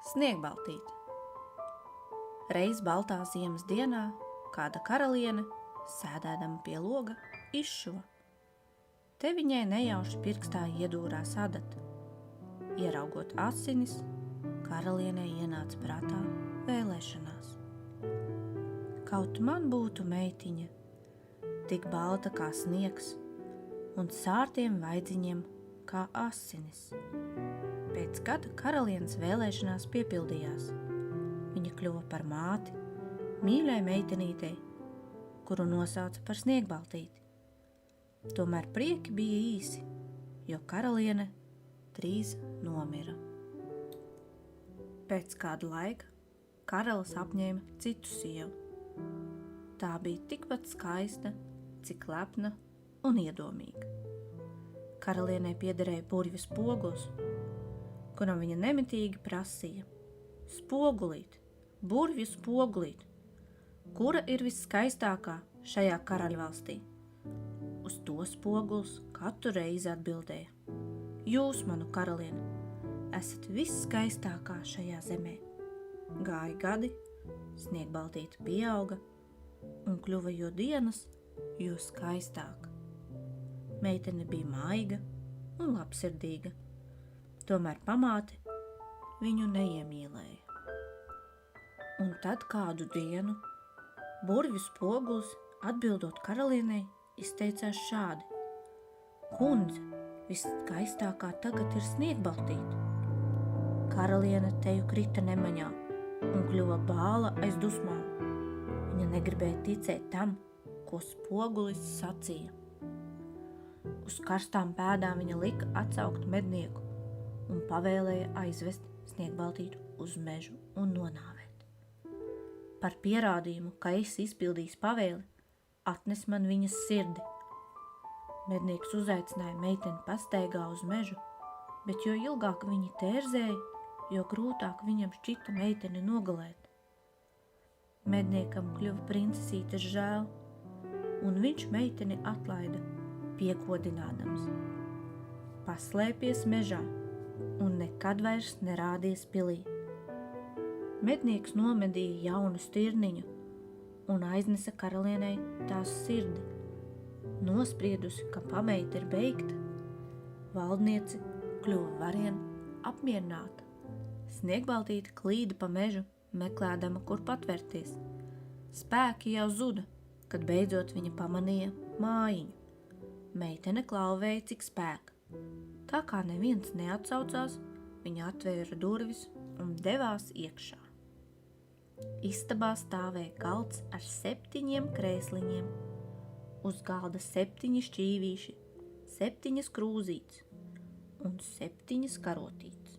Sniegbaltīte. Reiz baltā ziemas dienā kāda karaliene, sēdēdama pie loga, izšuva. Te viņai nejauši pirkstā iedūrās adata. Ieraugot asinis, karalienei ienāca prātā vēlēšanās. Kaut man būtu meitiņa, tik balta kā sniegs un sārtiem vaidziņiem kā asinis. Pēc gada karalienes vēlēšanās piepildījās. Viņa kļuva par māti, mīļai meitenītei, kuru nosauca par Sniegbaltīti. Tomēr prieki bija īsi, jo karaliene drīz nomira. Pēc kāda laika karalis apņēma citu sievu. Tā bija tikpat skaista, cik lepna un iedomīga. Karalienei piederēja burvju spogulis, kuram viņa nemitīgi prasīja: Spogulīt, burvju spogulīt, kura ir visskaistākā šajā karaļvalstī? Uz to spogulis katru reizi atbildēja: Jūs, manu karalieni, esat visskaistākā šajā zemē. Gāja gadi, Sniegbaltīte pieauga un kļuva jo dienas, jo skaistāka. Meitene bija maiga un labsirdīga, tomēr pamāte viņu neiemīlēja. Un tad kādu dienu burvju spogulis, atbildot karalienei, izteicās šādi: Kundze, visskaistākā tagad ir Sniegbaltīte. Karaliene teju krita nemaņā un kļuva bāla aiz dusmām. Viņa negribēja ticēt tam, ko spogulis sacīja. Uz karstām pēdām viņa lika atsaukt mednieku un pavēlēja aizvest Sniegbaltītu uz mežu un nonāvēt. Par pierādījumu, ka esi izpildījis pavēli, atnes man viņas sirdi. Mednieks uzaicināja meiteni pastaigā uz mežu, bet jo ilgāk viņi tērzēja, jo grūtāk viņam šķita meiteni nogalēt. Medniekam kļuva princesītes žēl, un viņš meiteni atlaida, piekodinādams. Paslēpies mežā un nekad vairs nerādies pilī. Mednieks nomedīja jaunu stirniņu un aiznesa karalienei tās sirdi. Nospriedusi, ka pameita ir beigta, valdniece kļuva varien apmierināta. Sniegbaltīte klīda pa mežu, meklēdama, kur patvērties. Spēki jau zuda, kad beidzot viņa pamanīja mājiņu. Meitene klauvēja, cik spēka. Tā kā neviens neatsaucās, viņa atvēra durvis un devās iekšā. Istabā stāvēja galds ar 7 krēsliņiem. Uz galda 7 šķīvīši, 7 krūzītes un 7 karotītes.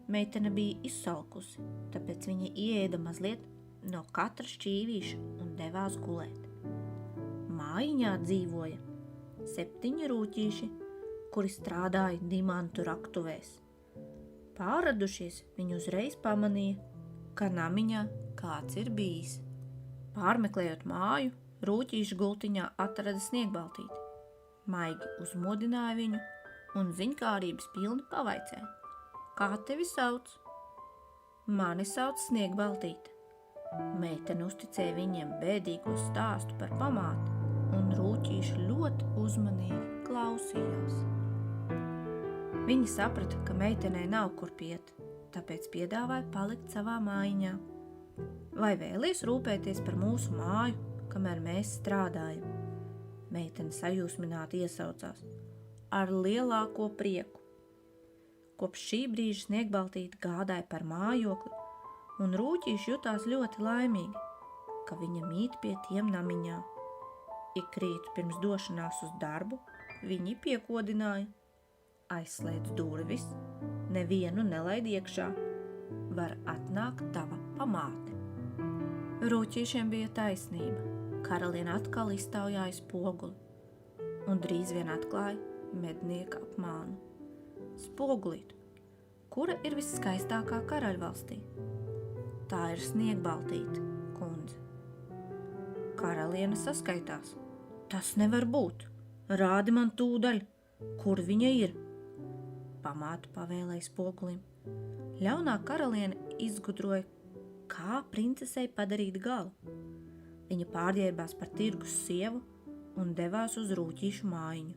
Meitene bija izsalkusi, tāpēc viņa ieēda mazliet no katra šķīvīša un devās gulēt. Mājiņā dzīvoja 7 rūķīši, kuri strādāja dimantu raktuvēs. Pārradušies, viņi uzreiz pamanīja, ka namiņā kāds ir bijis. Pārmeklējot māju, rūķīšu gultiņā atrada Sniegbaltīti. Maigi uzmodināja viņu un ziņkārības pilni pavaicāja: Kā tevi sauc? Mani sauc Sniegbaltīte. Meitene uzticēja viņiem bēdīgo stāstu par pamāti, un rūķīši ļoti uzmanīgi klausījās. Viņi saprata, ka meitenei nav kur piet, tāpēc piedāvāja palikt savā mājiņā. Vai vēlies rūpēties par mūsu māju, kamēr mēs strādājam? Meitene sajūsmināti iesaucās: Ar lielāko prieku. Kopš šī brīža Sniegbaltīte gādāja par mājokli, un rūķīši jutās ļoti laimīgi, ka viņa mīt pie tiem namiņā. Ik rītu pirms došanās uz darbu viņi piekodināja: Aizslēdz durvis, nevienu nelaid iekšā, var atnākt tava pamāte. Rūķīšiem bija taisnība. Karaliene atkal iztaujāja spoguli un drīz vien atklāja mednieka apmānu. Spogulīt, kura ir visskaistākā karaļvalstī? Tā ir Sniegbaltīte, kundze. Karaliene saskaitās: Tas nevar būt, rādi man tūdaļ, kur viņa ir. pamāte pavēlēja spogulim. Ļaunā karaliene izgudroja, kā princesei padarīt galu. Viņa pārģērbās par tirgus sievu un devās uz rūķīšu mājiņu.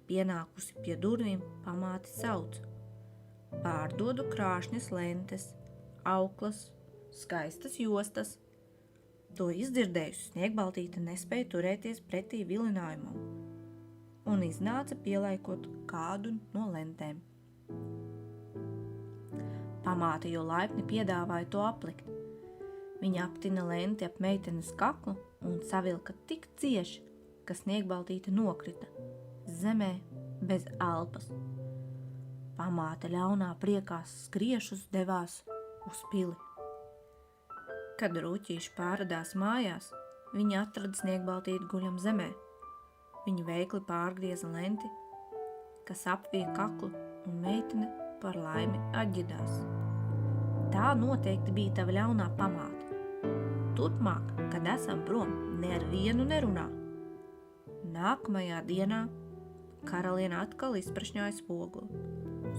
Pienākusi pie durvīm, pamāte sauc: pārdodu krāšņas lentes, auklas, skaistas jostas. To izdzirdējusi Sniegbaltīte nespēja turēties pretī vilinājumam un iznāca pielaikot kādu no lentēm. Pamāte jau laipni piedāvāja to aplikt. Viņa aptina lenti ap meitenes kaklu un savilka tik cieši, ka Sniegbaltīte nokrita zemē bez elpas. Pamāte ļaunā priekā skriešus devās uz pili. Kad rūķīši pārradās mājās, viņa atrada Sniegbaltīti guļam zemē. Viņa veikli pārgrieza lenti, kas apvija kaklu, un meitene par laimi atģidās. Tā noteikti bija tava ļaunā pamāte. Turpmāk, kad esam prom, ne ar vienu nerunā. Nākamajā dienā karaliene atkal izprašņāja spoguli.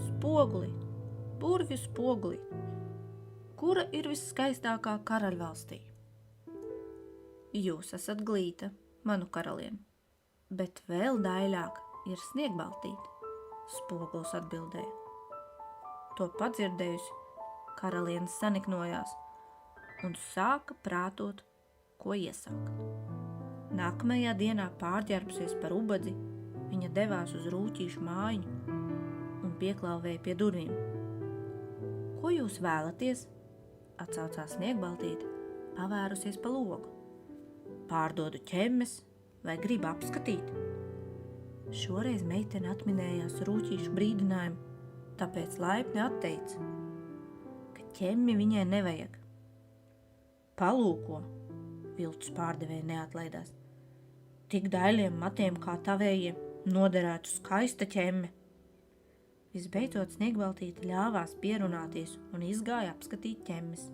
Spoguli, burvju spoguli, kura ir visskaistākā karaļvalstī? Jūs esat glīta, manu karalieni, bet vēl daļāk ir Sniegbaltīte, spogulis atbildēja. To padzirdējusi, karaliene saniknojās un sāka prātot, ko iesākt. Nākamajā dienā pārģērbsies par ubadzi, viņa devās uz rūķīšu mājiņu un pieklāvēja pie durvīm. Ko jūs vēlaties? Atsaucās Sniegbaltīte, pavērusies pa logu. Pārdodu ķemmes vai gribu apskatīt? Šoreiz meitene atminējās rūķīšu brīdinājumu, tāpēc laipni atteica, ka ķemmi viņai nevajag. Palūko, viltus pārdevēja neatlaidās. Tik daļiem matiem kā tavējiem noderētu skaista ķemme. Visbeidzot Sniegbaltīte ļāvās pierunāties un izgāja apskatīt ķemmes.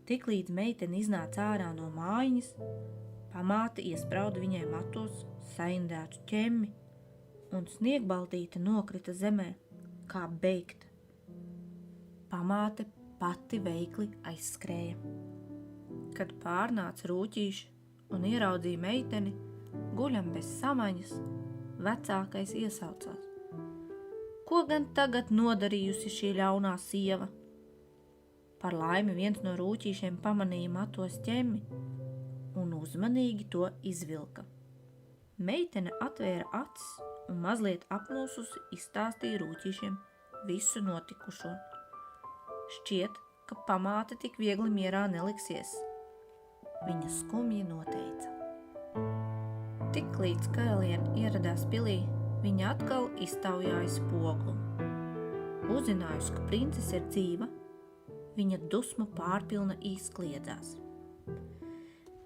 Tiklīdz meitene iznāca ārā no mājiņas, pamāte iesprauda viņai matos saindētu ķemmi, un Sniegbaltīte nokrita zemē, kā beigta. Pamāte pati veikli aizskrēja. Kad pārnāca rūķīši un ieraudzīja meiteni, guļam bez samaņas, vecākais iesaucās. Ko gan tagad nodarījusi šī ļaunā sieva? Par laimi viens no rūķīšiem pamanīja matos ķemmi un uzmanīgi to izvilka. Meitene atvēra acis un mazliet apmulsusi izstāstīja rūķīšiem visu notikušo. Šķiet, ka pamāte tik viegli mierā neliksies. Viņa skumji noteica. Tiklīdz karaliene ieradās pilī, viņa atkal iztaujāja spoguli. Uzzinājusi, ka princese ir dzīva, viņa dusmu pārpilna izkliedzās.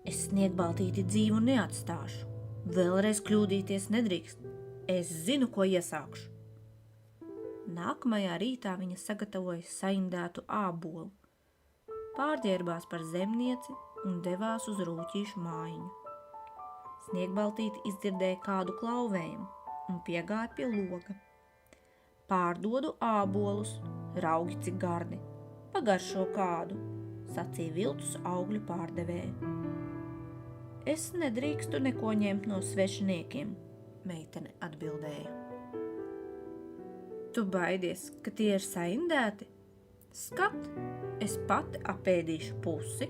Es Sniegbaltīti dzīvu neatstāšu. Vēlreiz kļūdīties nedrīkst. Es zinu, ko iesākšu. Nākamajā rītā viņa sagatavoja saindētu ābolu, pārģērbās par zemnieci un devās uz rūķīšu mājiņu. Sniegbaltīte izdzirdēja kādu klauvējumu un piegāja pie loga. Pārdodu ābolus, raugi cik gardi, pagaršo kādu, sacīja viltus augļu pārdevēja. Es nedrīkstu neko ņemt no svešiniekiem, meitene atbildēja. Tu baidies, ka tie ir saindēti? Skat, es pati apēdīšu pusi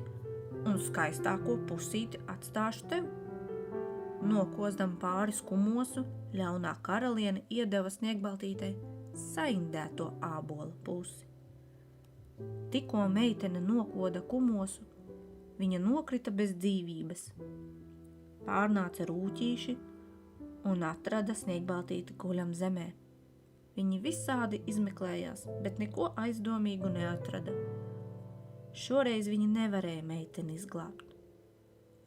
un skaistāko pusīti atstāšu tev. Nokozdam pāri skumosu, ļaunā karaliene iedeva Sniegbaltītei saindēto ābola pusi. Tikko meitene nokoda kumosu, viņa nokrita bez dzīvības. Pārnāca rūķīši un atrada Sniegbaltīti guļam zemē. Viņi visādi izmeklējās, bet neko aizdomīgu neatrada. Šoreiz viņi nevarēja meiteni izglābt.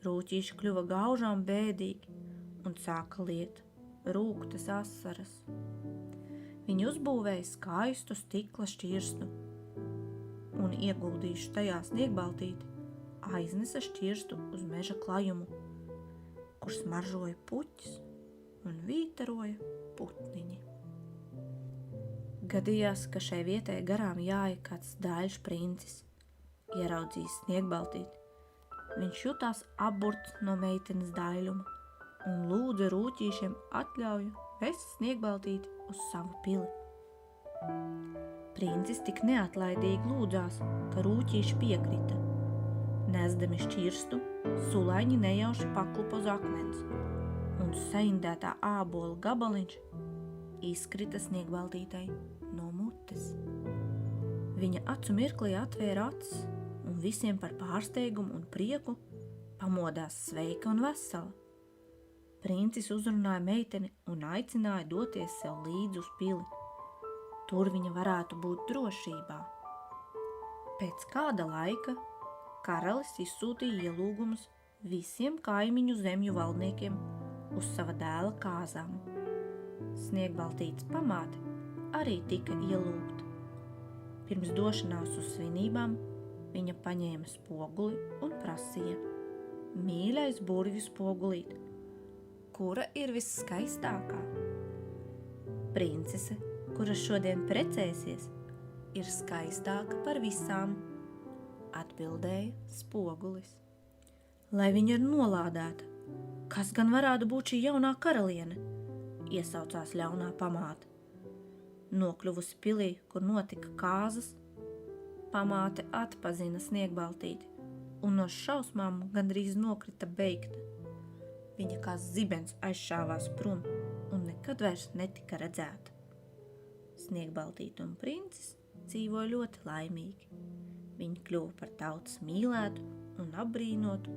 Rūķīši kļuva gaužām bēdīgi un sāka liet rūgtas asaras. Viņi uzbūvēja skaistu stikla šķirstu un ieguldījuši tajā Sniegbaltīti, aiznesa šķirstu uz meža klajumu, kur smaržoja puķis un vītaroja putniņi. Gadījās, ka šai vietai garām jāja kāds dāļš princis. Ieraudzījis Sniegbaltīti. Viņš jutās apburts no meitenes daiļuma un lūdza rūķīšiem atļauju vest Sniegbaltīti uz savu pili. Princis tik neatlaidīgi lūdzās, ka rūķīši piekrita. Nesdami šķirstu, sulaiņi nejauši paklupa uz akmens, un saindētā ābola gabaliņš izkrita Sniegbaltītei no mutes. Viņa acu mirklī atvēra acis, un visiem par pārsteigumu un prieku pamodās sveika un vesela. Princis uzrunāja meiteni un aicināja doties sev līdzi uz pili. Tur viņa varētu būt drošībā. Pēc kāda laika karalis izsūtīja ielūgumus visiem kaimiņu zemju valdniekiem uz sava dēla kāzām. Sniegbaltītes pamāte arī tika ielūgta. Pirms došanās uz svinībām viņa paņēma spoguli un prasīja: Mīļais burvju spogulīt, kura ir visskaistākā? Princese, kura šodien precēsies, ir skaistāka par visām, atbildēja spogulis. Lai viņa ir nolādēta, kas gan varētu būt šī jaunā karaliene? Iesaucās ļaunā pamāte. Nokļuvusi pilī, kur notika kāzas, pamāte atpazina Sniegbaltīti un no šausmām gandrīz nokrita beigta. Viņa kā zibens aizšāvās prom un nekad vairs netika redzēta. Sniegbaltīte un princis dzīvoja ļoti laimīgi. Viņi kļuva par tautas mīlētu un apbrīnotu